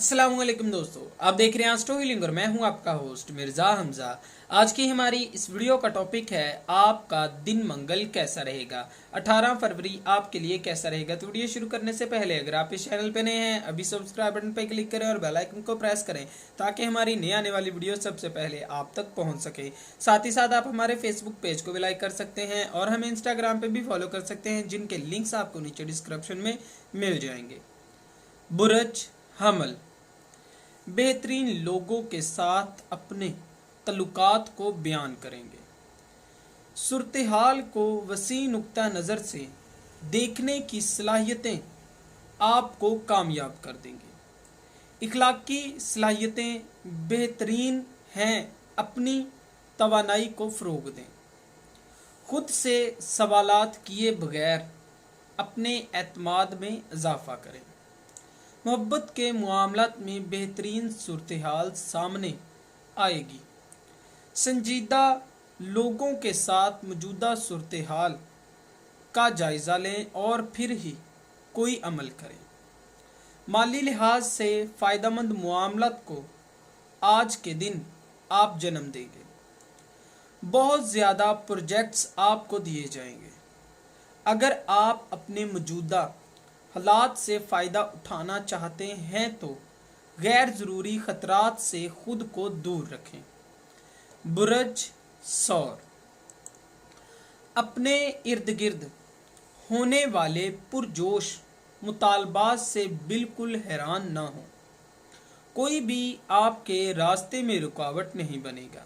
अस्सलाम वालेकुम दोस्तों, आप देख रहे हैं एस्ट्रो हीलिंग और मैं हूं आपका होस्ट मिर्जा हमजा। आज की हमारी इस वीडियो का टॉपिक है आपका दिन मंगल कैसा रहेगा। 18 फरवरी आपके लिए कैसा रहेगा। तो वीडियो शुरू करने से पहले अगर आप इस चैनल पे नए हैं अभी सब्सक्राइब बटन पर क्लिक करें और बेल आइकन को प्रेस करें ताकि हमारी नई आने वाली वीडियो सबसे पहले आप तक पहुँच सके। साथ ही साथ आप हमारे फेसबुक पेज को भी लाइक कर सकते हैं और हमें इंस्टाग्राम पर भी फॉलो कर सकते हैं, जिनके लिंक्स आपको नीचे डिस्क्रिप्शन में मिल जाएंगे। बुरज हमल बेहतरीन लोगों के साथ अपने तल्लुकात को बयान करेंगे। सूरत-ए-हाल को वसी नुक्ता नज़र से देखने की सलाहियतें आपको कामयाब कर देंगी। इखलाकी सलाहियतें बेहतरीन हैं, अपनी तवानाई को फ़रोग़ दें। खुद से सवालात किए बगैर अपने एतमाद में इजाफ़ा करें। मोहब्बत के मामलात में बेहतरीन सूरत-ए-हाल सामने आएगी। संजीदा लोगों के साथ मौजूदा सूरत-ए-हाल का जायज़ा लें और फिर ही कोई अमल करें। माली लिहाज से फ़ायदेमंद मामलात को आज के दिन आप जन्म देंगे। बहुत ज़्यादा प्रोजेक्ट्स आपको दिए जाएंगे। अगर आप अपने मौजूदा हालात से फ़ायदा उठाना चाहते हैं तो गैर ज़रूरी ख़तरात से ख़ुद को दूर रखें। बुरज सौर अपने इर्द गिर्द होने वाले पुरजोश मुतालबात से बिल्कुल हैरान ना हो। कोई भी आपके रास्ते में रुकावट नहीं बनेगा।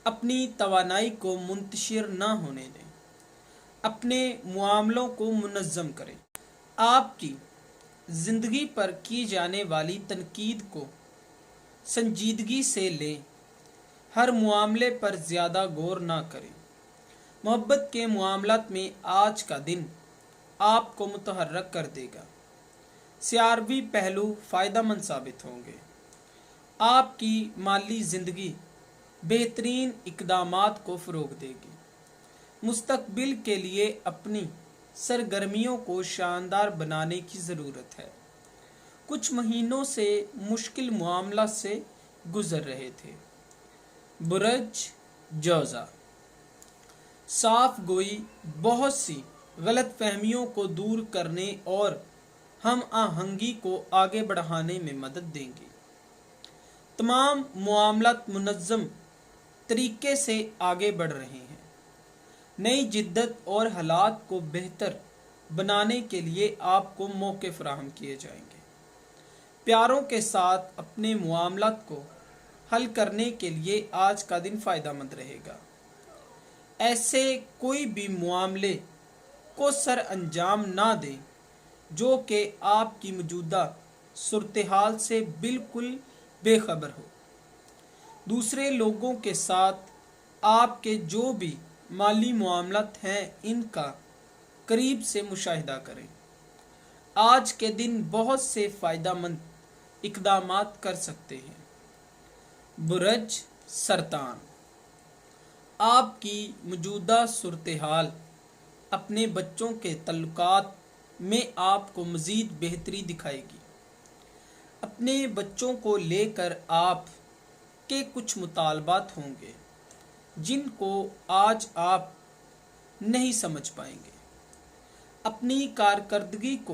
अपनी तवानाई को मुंतशिर ना होने दें। अपने मामलों को मुनज़्ज़म करें। आपकी ज़िंदगी पर की जाने वाली तनकीद को संजीदगी से लें। हर मामले पर ज़्यादा गौर ना करें। मोहब्बत के मामलात में आज का दिन आपको मुतहर्रक कर देगा। सियारवी पहलू फ़ायदेमंद साबित होंगे। आपकी माली ज़िंदगी बेहतरीन इक़दामात को फ़रोग़ देगी। मुस्तक़बिल के लिए अपनी सरगर्मियों को शानदार बनाने की ज़रूरत है। कुछ महीनों से मुश्किल मामला से गुज़र रहे थे। बुरज जौज़ा साफ गोई बहुत सी गलत फहमियों को दूर करने और हम आहंगी को आगे बढ़ाने में मदद देंगी। तमाम मामलात मुनज़्ज़म तरीके से आगे बढ़ रहे हैं। नई जिद्दत और हालात को बेहतर बनाने के लिए आपको मौके फराहम किए जाएंगे। प्यारों के साथ अपने मामलात को हल करने के लिए आज का दिन फ़ायदेमंद रहेगा। ऐसे कोई भी मामले को सर अंजाम ना दें जो कि आपकी मौजूदा सूरत-ए-हाल से बिल्कुल बेखबर हो। दूसरे लोगों के साथ आपके जो भी माली मामलात हैं इनका करीब से मुशाहिदा करें। आज के दिन बहुत से फ़ायदेमंद इक़दामात कर सकते हैं। बुरज सरतान आपकी मौजूदा सूरत-ए-हाल अपने बच्चों के तल्लुकात में आपको मज़ीद बेहतरी दिखाएगी। अपने बच्चों को लेकर आप के कुछ मुतालबात होंगे जिनको आज आप नहीं समझ पाएंगे। अपनी कारकर्दगी को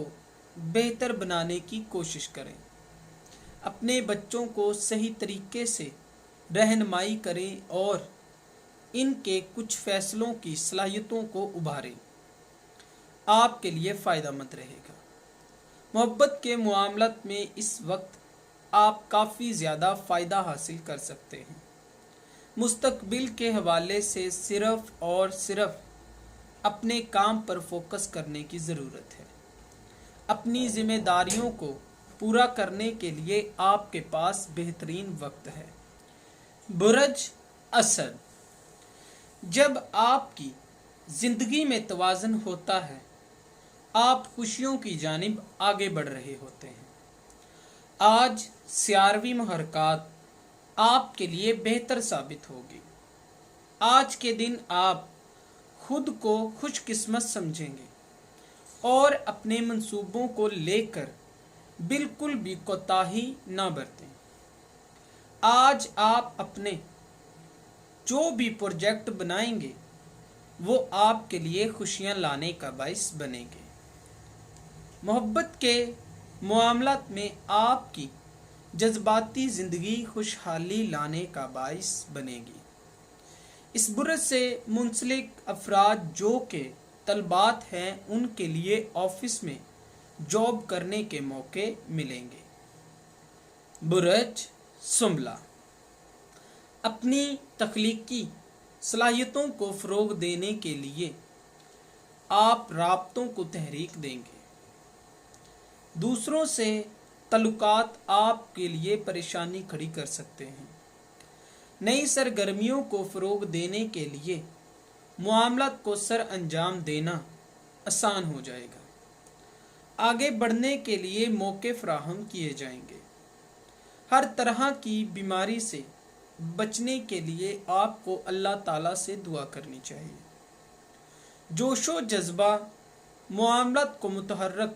बेहतर बनाने की कोशिश करें। अपने बच्चों को सही तरीके से रहनुमाई करें और इनके कुछ फ़ैसलों की सलाहियतों को उभारें। आपके लिए फ़ायदेमंद रहेगा। मोहब्बत के मामलात में इस वक्त आप काफ़ी ज़्यादा फ़ायदा हासिल कर सकते हैं। मुस्तक़बिल के हवाले से सिर्फ़ और सिर्फ अपने काम पर फोकस करने की ज़रूरत है। अपनी ज़िम्मेदारियों को पूरा करने के लिए आपके पास बेहतरीन वक्त है। बुरज असद जब आपकी ज़िंदगी में तवाज़ुन होता है आप खुशियों की जानिब आगे बढ़ रहे होते हैं। आज सियारवी महरक़ात आपके लिए बेहतर साबित होगी। आज के दिन आप खुद को खुशकिस्मत समझेंगे और अपने मंसूबों को लेकर बिल्कुल भी कोताही ना बरतें। आज आप अपने जो भी प्रोजेक्ट बनाएंगे वो आपके लिए खुशियां लाने का बाइस बनेंगे। मोहब्बत के मामलात में आपकी जज्बाती ज़िंदगी खुशहाली लाने का बाइस बनेगी। इस बुरत से मुंसलिक अफराद जो के तलबात हैं उनके लिए ऑफिस में जॉब करने के मौके मिलेंगे। बुरज सुम्बला, अपनी तख्लीकी सलाहियतों को फ़रोग़ देने के लिए आप राब्तों को तहरीक देंगे। दूसरों से तल्लुकात आपके लिए परेशानी खड़ी कर सकते हैं। नई सरगर्मियों को फ़रोग़ देने के लिए मामलात को सर अंजाम देना आसान हो जाएगा। आगे बढ़ने के लिए मौके फ़राहम किए जाएंगे। हर तरह की बीमारी से बचने के लिए आपको अल्लाह ताला से दुआ करनी चाहिए। जोशो जज्बा मामलात को मुतहर्रक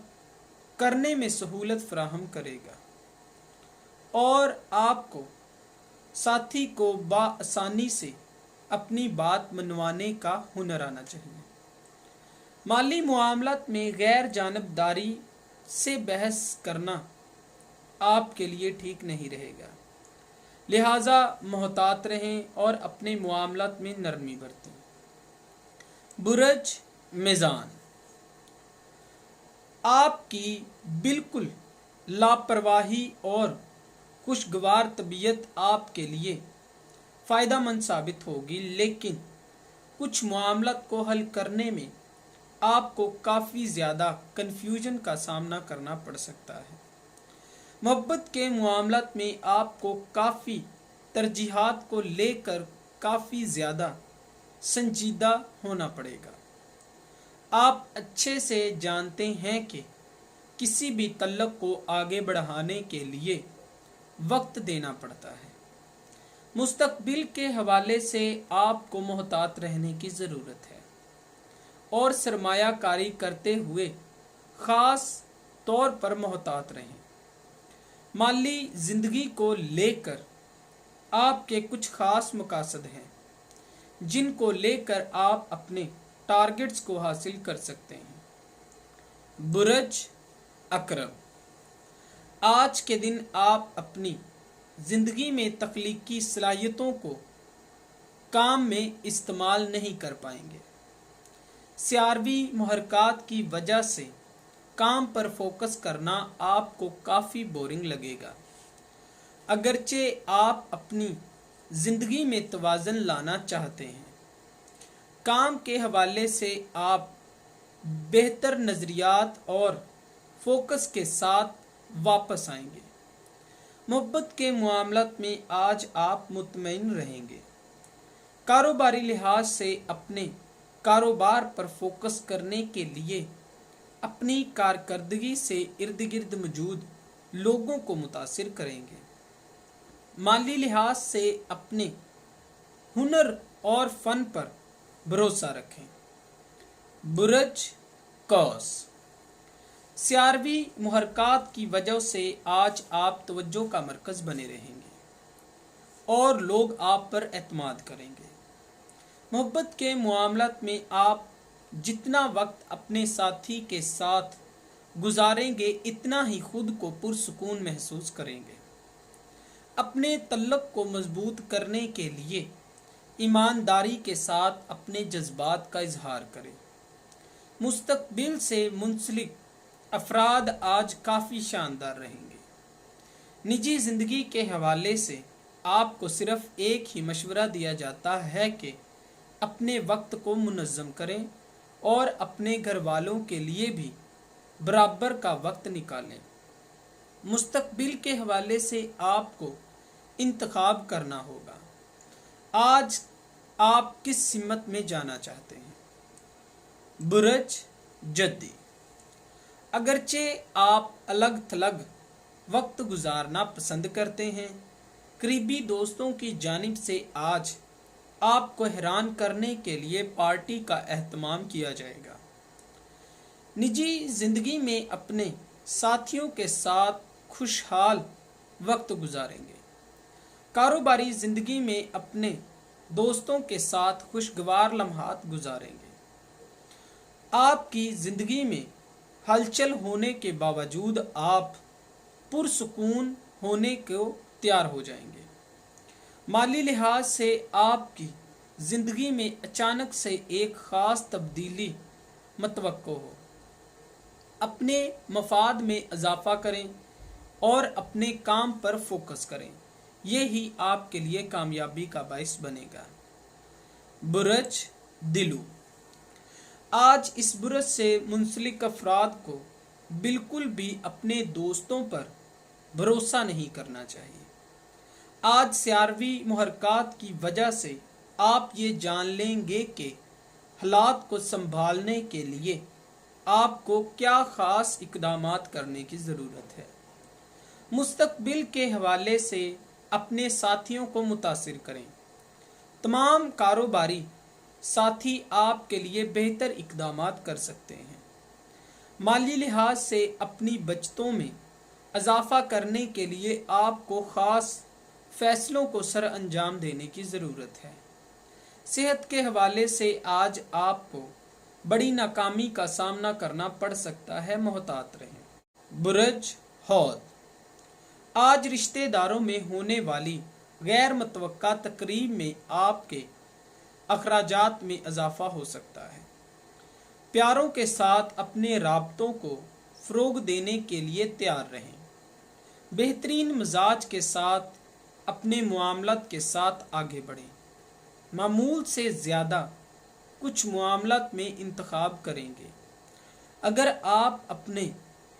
करने में सहूलत फराहम करेगा और आपको साथी को बाआसानी से अपनी बात मनवाने का हुनर आना चाहिए। माली मामलात में गैर जानबदारी से बहस करना आपके लिए ठीक नहीं रहेगा, लिहाजा मोहतात रहें और अपने मामलात में नरमी बरतें। बुरज मीज़ान, आपकी बिल्कुल लापरवाही और खुशगवार तबीयत आपके लिए फ़ायदेमंद साबित होगी, लेकिन कुछ मामलात को हल करने में आपको काफ़ी ज़्यादा कन्फ्यूजन का सामना करना पड़ सकता है। मोहब्बत के मामलात में आपको काफ़ी तरजीहात को लेकर काफ़ी ज़्यादा संजीदा होना पड़ेगा। आप अच्छे से जानते हैं कि किसी भी तल्लक को आगे बढ़ाने के लिए वक्त देना पड़ता है। मुस्तकबिल के हवाले से आपको मोहतात रहने की ज़रूरत है और सरमायाकारी करते हुए ख़ास तौर पर मोहतात रहें। माली ज़िंदगी को लेकर आपके कुछ ख़ास मकासद हैं जिनको लेकर आप अपने टारगेट्स को हासिल कर सकते हैं। बुरज अकरम, आज के दिन आप अपनी ज़िंदगी में तख्लीकी सलाहियतों को काम में इस्तेमाल नहीं कर पाएंगे। सियारवी मुहरकात की वजह से काम पर फोकस करना आपको काफ़ी बोरिंग लगेगा। अगरचे आप अपनी ज़िंदगी में तवाज़ुन लाना चाहते हैं, काम के हवाले से आप बेहतर नज़रियात और फोकस के साथ वापस आएंगे। मोहब्बत के मामलात में आज आप मुतमईन रहेंगे। कारोबारी लिहाज से अपने कारोबार पर फोकस करने के लिए अपनी कारकर्दगी से इर्द गिर्द मौजूद लोगों को मुतासिर करेंगे। माली लिहाज से अपने हुनर और फ़न पर भरोसा रखें। बुरज कौस, सियारवी मुहरकात की वजह से आज आप तवज्जो का मरकज़ बने रहेंगे और लोग आप पर एतमाद करेंगे। मोहब्बत के मामलात में आप जितना वक्त अपने साथी के साथ गुजारेंगे इतना ही खुद को पुरसुकून महसूस करेंगे। अपने तल्लक को मजबूत करने के लिए ईमानदारी के साथ अपने जज्बात का इजहार करें। मुस्तकबिल से मुंसलिक अफराद आज काफ़ी शानदार रहेंगे। निजी ज़िंदगी के हवाले से आपको सिर्फ एक ही मशवरा दिया जाता है कि अपने वक्त को मुनज़्ज़म करें और अपने घर वालों के लिए भी बराबर का वक्त निकालें। मुस्तकबिल के हवाले से आपको इंतखाब करना होगा। आज आप किस सिमत में जाना चाहते हैं? बुरज जद्दी, अगरचे आप अलग थलग वक्त गुजारना पसंद करते हैं, करीबी दोस्तों की जानिब से आज आपको हैरान करने के लिए पार्टी का एहतमाम किया जाएगा। निजी ज़िंदगी में अपने साथियों के साथ खुशहाल वक्त गुजारेंगे। कारोबारी जिंदगी में अपने दोस्तों के साथ खुशगवार लम्हात गुजारेंगे। आपकी जिंदगी में हलचल होने के बावजूद आप पुरसुकून होने को तैयार हो जाएंगे। माली लिहाज से आपकी जिंदगी में अचानक से एक खास तब्दीली मतवक्को हो। अपने मफाद में इजाफा करें और अपने काम पर फोकस करें, ये ही आपके लिए कामयाबी का बाइस बनेगा। बुरज दिलू, आज इस बुरज से मुंसलिक अफराद को बिल्कुल भी अपने दोस्तों पर भरोसा नहीं करना चाहिए। आज स्यारवी मुहरकात की वजह से आप ये जान लेंगे कि हालात को संभालने के लिए आपको क्या खास इकदामात करने की ज़रूरत है। मुस्तकबिल के हवाले से अपने साथियों को मुतासिर करें। तमाम कारोबारी साथी आपके लिए बेहतर इकदामात कर सकते हैं। माली लिहाज से अपनी बचतों में इजाफा करने के लिए आपको खास फैसलों को सर अंजाम देने की ज़रूरत है। सेहत के हवाले से आज आपको बड़ी नाकामी का सामना करना पड़ सकता है, मोहतात रहें। बुरज हौद, आज रिश्तेदारों में होने वाली गैर मुतवक्का तकरीब में आपके अखराजात में इजाफा हो सकता है। प्यारों के साथ अपने राब्तों को फ़रोग देने के लिए तैयार रहें। बेहतरीन मिजाज के साथ अपने मुआमलात के साथ आगे बढ़ें। मामूल से ज़्यादा कुछ मुआमलात में इंतखाब करेंगे। अगर आप अपने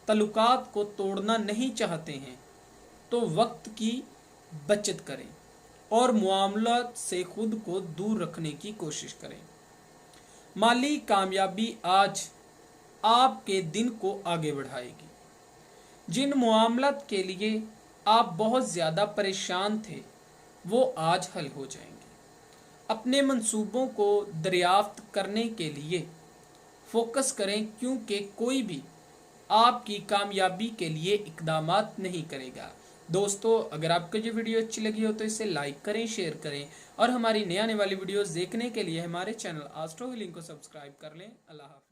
तल्लुकात को तोड़ना नहीं चाहते हैं तो वक्त की बचत करें और मुआमलात से खुद को दूर रखने की कोशिश करें। माली कामयाबी आज आपके दिन को आगे बढ़ाएगी। जिन मुआमलात के लिए आप बहुत ज़्यादा परेशान थे वो आज हल हो जाएंगे। अपने मंसूबों को दरियाफ्त करने के लिए फोकस करें, क्योंकि कोई भी आपकी कामयाबी के लिए इकदामात नहीं करेगा। दोस्तों, अगर आपको ये वीडियो अच्छी लगी हो तो इसे लाइक करें, शेयर करें और हमारी नए आने वाली वीडियोस देखने के लिए हमारे चैनल एस्ट्रो हीलिंग को सब्सक्राइब कर लें। अल्लाह हाफ़िज़।